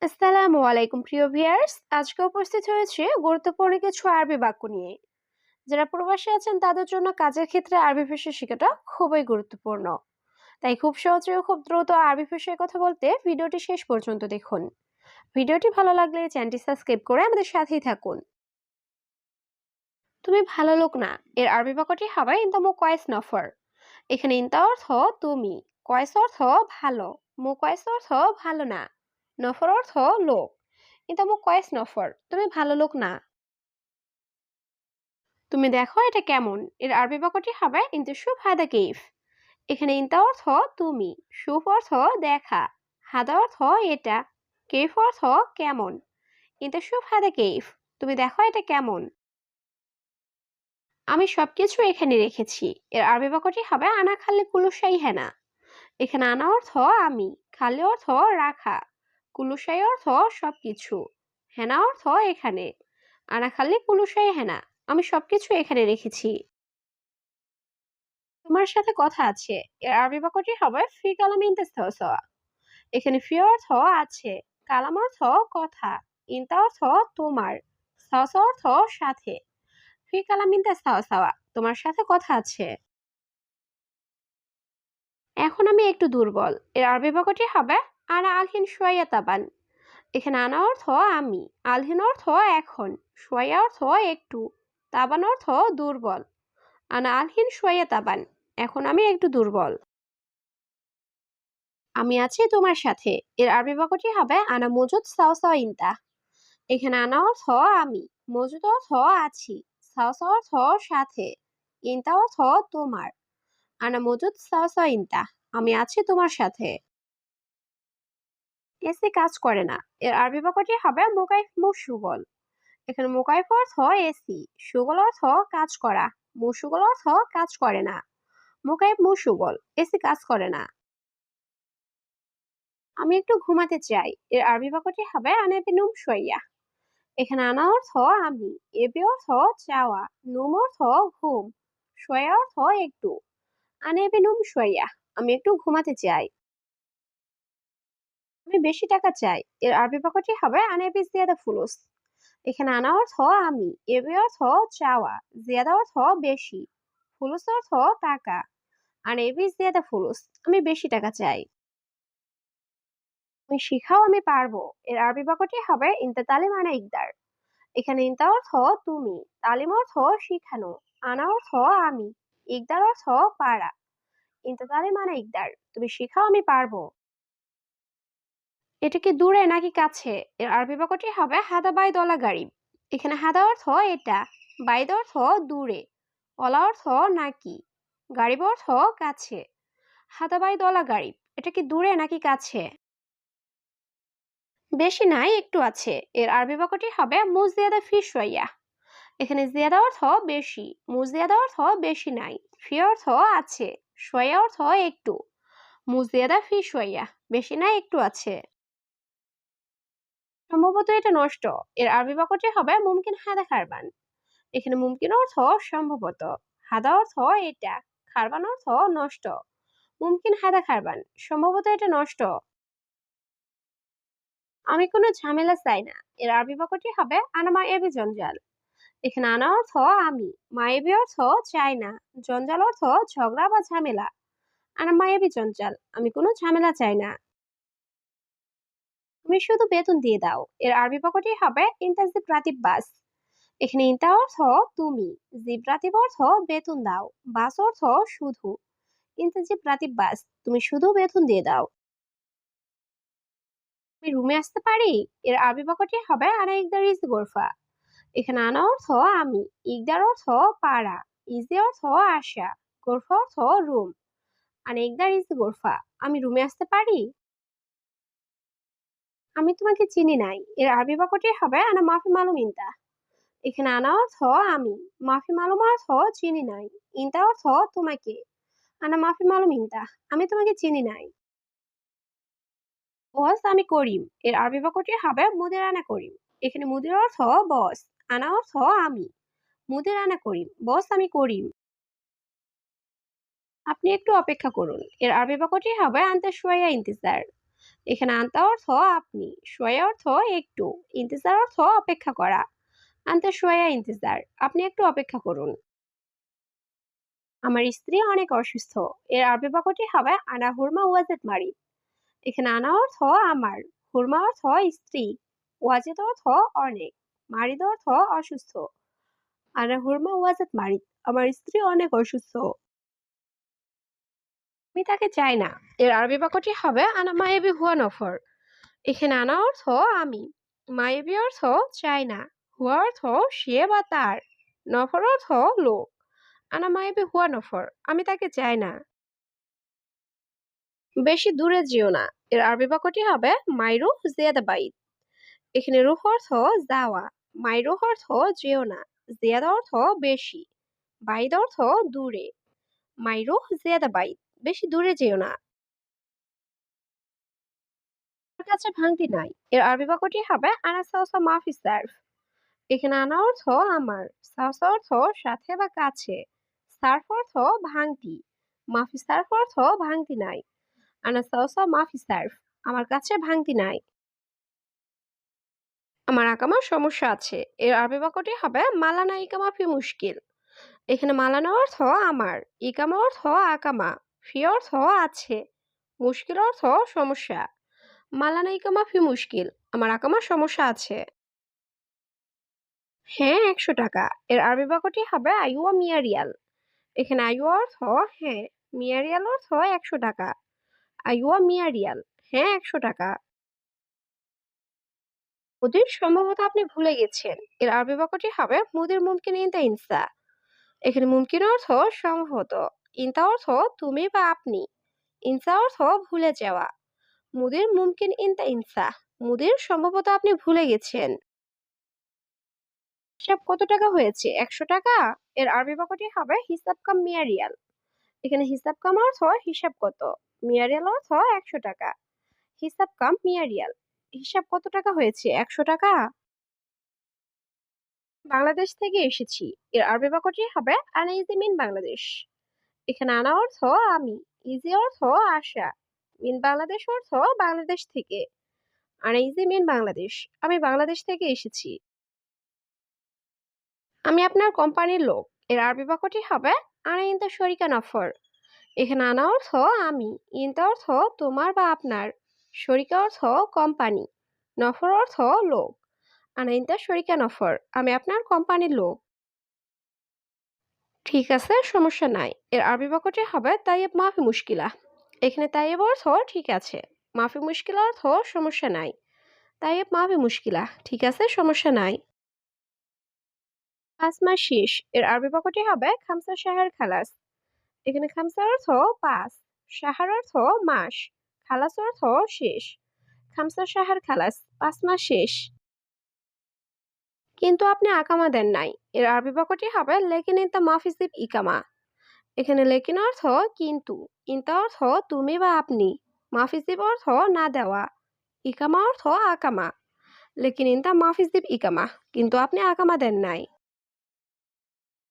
আসসালামু আলাইকুম প্রিয় ভিউয়ার্স, আজকে উপস্থিত হয়েছে গুরুত্বপূর্ণ কিছু আরবি বাক্য নিয়ে। যারা প্রবাসী আছেন তাদের জন্য কাজের ক্ষেত্রে আরবি ভাষা শেখাটা খুবই গুরুত্বপূর্ণ। তাই খুব সহজে ও খুব দ্রুত আরবি ভাষায় কথা বলতে ভিডিওটি শেষ পর্যন্ত দেখুন। ভিডিওটি ভালো লাগলে চ্যানেলটি সাবস্ক্রাইব করে আমাদের সাথেই থাকুন। তুমি ভালো লোক না, এর আরবি বাক্যটি হবে ইনতা মু কয়েস নফর। এখানে ইনতা অর্থ তুমি, কয়েস অর্থ ভালো, মু কয়েস অর্থ ভালো না, নফর অর্থ লোক। ইনতা মু কয়েস নফর, তুমি ভালো লোক না। তুমি দেখো এটা কেমন, এর আরবি বাক্যটি হবে ইনতা শুফ হাদা কেইফ। এখানে ইনতা অর্থ তুমি, শুফ অর্থ দেখা, হাদা অর্থ এটা, কেইফ অর্থ কেমন। ইনতা শুফ হাদা কেইফ, তুমি দেখো এটা কেমন। আমি সবকিছু এখানে রেখেছি, এর আরবি বাক্যটি হবে আনা খাল্লি কুলুসাই হেনা। এখানে আনা অর্থ আমি, খালি অর্থ রাখা, কুলুসাই অর্থ সবকিছু, হেনা অর্থ এখানে। আনা খাল্লি কুলুসাই হেনা, আমি সবকিছু এখানে রেখেছি। তোমার সাথে কথা আছে, এর আরবি বাক্যটি হবে ফি কালাম ইনতাস্তাওয়া। এখানে ফি অর্থ আছে, কালাম অর্থ কথা, ইনতা অর্থ তোমার, সাওসা অর্থ সাথে। ফি কালাম ইনতাস্তাওয়া, তোমার সাথে কথা আছে। এখন আমি একটু দুর্বল, এর আরবি বাক্যটি হবে আনা আলহিন শুয়াইয়া তাবান। এখানে আনা অর্থ আমি, আলহিন অর্থ এখন, শুয়াইয়া অর্থ একটু, তাবান অর্থ দুর্বল। আনা আলহিন শুয়াইয়া তাবান, এখন আমি একটু দুর্বল। আমি আছি তোমার সাথে, এর আরবি বাক্যটি হবে আনা মজুদ সাওসা ইনতা। এখানে আনা অর্থ আমি, মজুদ অর্থ আছি, সাওসা অর্থ সাথে, ইনতা অর্থ তোমার। আনা মজুদ সাওসা ইনতা, আমি আছি তোমার সাথে। এসি কাজ করে না, এর আরবি বাক্যটি হবে মোকাইফ মুশুগল। এখানে মোকাইফ অর্থ এসি, সুগল অর্থ কাজ করা, মুশুগল অর্থ কাজ করে না। মোকাইফ মুশুগল, এসি কাজ করে না। আমি একটু ঘুমাতে চাই, এর আরবি বাক্যটি হবে আনাবি নুম শুয়াইয়া। এখানে আনা অর্থ আমি, এবি অর্থ চাওয়া, নুম অর্থ ঘুম, শুয়াইয়া অর্থ একটু। আনাবি নুম শুয়াইয়া, আমি একটু ঘুমাতে চাই। আমি বেশি টাকা চাই, এর আরবি বাক্যটি হবে আনাবি জিয়াদা ফুলুস। এখানে আনা অর্থ আমি, এবি অর্থ চাওয়া, জিয়াদা অর্থ বেশি, ফুলুস অর্থ টাকা। আর এবি জিয়াদা ফুলুস, আমি বেশি টাকা চাই। তুমি শিখাও আমি পারবো, এর আরবি বাক্যটি হবে ইনতা তালিম আনা ইকদার। এখানে ইনতা অর্থ তুমি, তালিম অর্থ শিখানো, আনা অর্থ আমি, ইকদার অর্থ পারা। ইনতা তালিম আনা ইকদার, তুমি শিখাও আমি পারবো। এটা কি দূরে নাকি কাছে, এর আরবি বাক্যটি হবে হাদা বাইদ ওলা গারিব। এখানে হাদা অর্থ এটা, বাইদ অর্থ দূরে, ওলা অর্থ নাকি, গারিব অর্থ কাছে। হাদা বাইদ ওলা গারিব, এটা কি দূরে নাকি কাছে। বেশি নাই একটু আছে, এর আরবি বাক্যটি হবে মুজিয়াদা ফি শুয়াইয়া। এখানে জিয়াদা অর্থ বেশি, মুজিয়াদা অর্থ বেশি নাই, ফি অর্থ আছে, শুয়াইয়া অর্থ একটু। মুজিয়াদা ফি শুয়াইয়া, বেশি নাই একটু আছে। সম্ভবত এটা নষ্ট, এর আরবি বাক্যটি হবে মুমকিন হাদা খারবান। এখানে মুমকিন অর্থ সম্ভবত, হাদা অর্থ এটা, খারবান অর্থ নষ্ট। মুমকিন হাদা খারবান, সম্ভবত এটা নষ্ট। আমি কোনো ঝামেলা চাই না, এর আরবি বাক্যটি হবে আনামা এবি জঞ্জাল। এখানে আনা অর্থ আমি, মায়েবি অর্থ চাই না, জঞ্জাল অর্থ ঝগড়া বা ঝামেলা। আনা মায়াবি জঞ্জাল, আমি কোনো ঝামেলা চাই না। তুমি শুধু বেতন দিয়ে দাও, এর আরবি বাক্যটি হবে ইনতাজি প্রাতিব বাস। এখানে ইনতা অর্থ তুমি, জিব্রাতিব অর্থ বেতন দাও, বাস অর্থ শুধু। ইনতাজি প্রাতিব বাস, তুমি শুধু বেতন দিয়ে দাও। আমি রুমে আসতে পারি, এর আরবি বাক্যটি হবে আনা ইকদার ইজ গোরফা। এখানে আনা অর্থ আমি, ইকদার অর্থ পারা, ইজি অর্থ আসা, গোরফা অর্থ রুম। আনা ইকদার ইজ গোরফা, আমি রুমে আসতে পারি। আমি তোমাকে চিনি নাই, এর আরবি বাক্যটি হবে আনা মাফি মালুম ইনতা। এখানে আনা অর্থ আমি, মাফি মালুম অর্থ চিনি নাই, ইনতা অর্থ তোমাকে। আনা মাফি মালুম ইনতা, আমি তোমাকে চিনি নাই। বস আমি করিম, এর আরবি বাক্যটি হবে মুদির আনা করিম। এখানে মুদির অর্থ বস, আনা অর্থ আমি, মুদির আনা করিম, বস আমি করিম। আপনি একটু অপেক্ষা করুন, এর আরবি বাক্যটি হবে আনতে শুয়াইয়া ইন্তিজার। এখানে আনতা অর্থ আপনি, শোয়া অর্থ একটু, ইন্তেজার অর্থ অপেক্ষা করা। আনতে শোয়া ইন্তেজার, আপনি একটু অপেক্ষা করুন। আমার স্ত্রী অনেক অসুস্থ। এর আরবি বাক্যটি হবে আনা হুরমা ওয়াজেদ মারিদ। এখানে আনা অর্থ আমার, হুরমা অর্থ স্ত্রী, ওয়াজেদ অর্থ অনেক, মারিদ অর্থ অসুস্থ। আনা হুরমা ওয়াজেদ মারিদ, আমার স্ত্রী অনেক অসুস্থ। আমি তাকে চাই না। এর আরবি বাক্যটি হবে আনা মায়াবি হুয়া নফর। এখানে আনা অর্থ আমি, মায়াবি অর্থ চাই না, হুয়া অর্থ সে বা তার, নফর অর্থ লোক। আনা মায়াবি হুয়া নফর, আমি তাকে চাই না। বেশি দূরে যেও না। এর আরবি বাক্যটি হবে মাইরু জিয়াদা বাইত। এখানে রুহ অর্থ যাওয়া, মাইরুহ অর্থ যেও না, জিয়াদা অর্থ বেশি, বাইদ অর্থ দূরে। মাইরুহ জিয়াদা বাইত, বেশি দূরে যেও না। আমার কাছে ভাঙতি নাই। এর আরবি বাক্যটি হবে আনা সাওসা মাফি সার্ফ। এখানে আনা অর্থ আমার, সাওসা অর্থ সাথে বা কাছে, সার্ফ অর্থ ভাঙতি, মাফি সার্ফ অর্থ ভাঙতি নাই। আনা সাওসা মাফি সার্ফ, আমার কাছে ভাঙতি নাই। আমার আকামার সমস্যা আছে। এর আরবি বাক্যটি হবে মালানা ইকামা ফি মুশকিল। এখানে মালানা অর্থ আমার, ইকামা অর্থ আকামা, ফি অর্থ আছে, মুশকিল অর্থ সমস্যা। মালানা ইকামা ফি মুশকিল, আমার আকামার সমস্যা আছে। হ্যাঁ, 100 টাকা। এর আরবি বাক্যটি হবে আইওয়া মিয়া রিয়াল। এখানে আইওয়া অর্থ হ্যাঁ, মিয়া রিয়াল অর্থ 100 টাকা। আইওয়া মিয়া রিয়াল, হ্যাঁ 100 টাকা। মুদির সম্ভবত আপনি ভুলে গেছেন। এর আরবি বাক্যটি হবে মুদির মুমকিন ইনতা ইনসা। এখানে মুমকিন অর্থ সম্ভবত, ইনতা অর্থ তুমি বা আপনি, ইনসা অর্থ ভুলে যাওয়া। মুদির মুমকিন ইনতা ইনসা, মুদির সম্ভবত আপনি ভুলে গেছেন। হিসাব কত টাকা হয়েছে? 100 টাকা। এর আরবি বাক্যটি হবে হিসাব কাম মিয়া রিয়াল। এখানে হিসাব কাম অর্থ হিসাব কত, মিয়া রিয়াল অর্থ 100 টাকা। হিসাব কাম মিয়া রিয়াল, হিসাব কত টাকা হয়েছে? 100 টাকা। বাংলাদেশ থেকে এসেছি। এর আরবি বাক্যটি হবে আনা ইজি মিন বাংলাদেশ। এখানে আনা অর্থ আমি, ইজি অর্থ আসা, মিন বাংলাদেশ অর্থ বাংলাদেশ থেকে। আনা ইজি মিন বাংলাদেশ, আমি বাংলাদেশ থেকে এসেছি। আমি আপনার কোম্পানির লোক। এর আরবি বাক্যটি হবে আনা ইনতা শরিকা নফর। এখানে আনা অর্থ আমি, ইনতা অর্থ তোমার বা আপনার, শরিকা অর্থ কোম্পানি, নফর অর্থ লোক। আনা ইনতা শরিকা নফর, আমি আপনার কোম্পানির লোক। ঠিক আছে, সমস্যা নাই। এর আরবি বাক্যটি হবে তাইয়েব মাফি মুশকিলা। এখানে তাইয়েব অর্থ ঠিক আছে, মাফি মুশকিলা অর্থ সমস্যা নাই। তাইয়েব মাফি মুশকিলা, ঠিক আছে সমস্যা নাই। 5 মাস শেষ। এর আরবি বাক্যটি হবে খামসা শাহর খালাস। এখানে খামসা অর্থ 5, শাহর অর্থ মাস, খালাস অর্থ শেষ। খামসা শাহর খালাস, 5 মাস শেষ। কিন্তু আপনি আকামা দেন নাই। এর আরবি বাক্যটি হবে লেকিন ইনতা মাফিসিব ইকামা। এখানে লেকিন অর্থ কিন্তু, ইনতা অর্থ তুমি বা আপনি, মাফিসিব অর্থ না দেওয়া, ইকামা অর্থ আকামা। লেকিন ইনতা মাফিসিব ইকামা, কিন্তু আপনি আকামা দেন নাই।